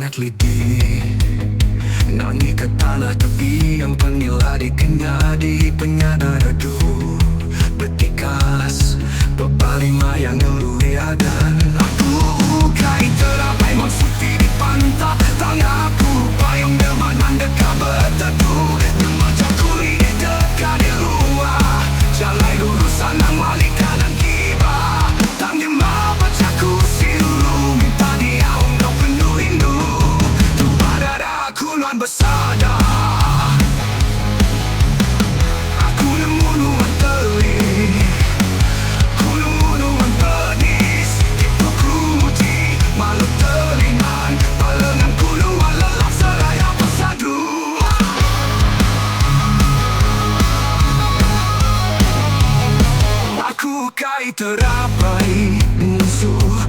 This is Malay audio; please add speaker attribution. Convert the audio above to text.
Speaker 1: bangat lidih. Nangi ke tanah tebiang, penila dikenyadi, penyada redup betikas bebalima yang ngelui adan. Aku Ukai Terabai Munsuh di pantai, tanganku payung dengan engka berteduh. Remajaku di dekat di luar, jalai lurus anang wali kanan kibar. Tak Nyema bacaku silu, minta dia untuk penuh rindu. Tu pada aku nuan bersada. Aku nemu nuan teli, aku nemu nuan penis. Tipu kuji, malu telingan, palengan nuan lelap seraya bersadu. Aku Ukai Terabai Munsuh,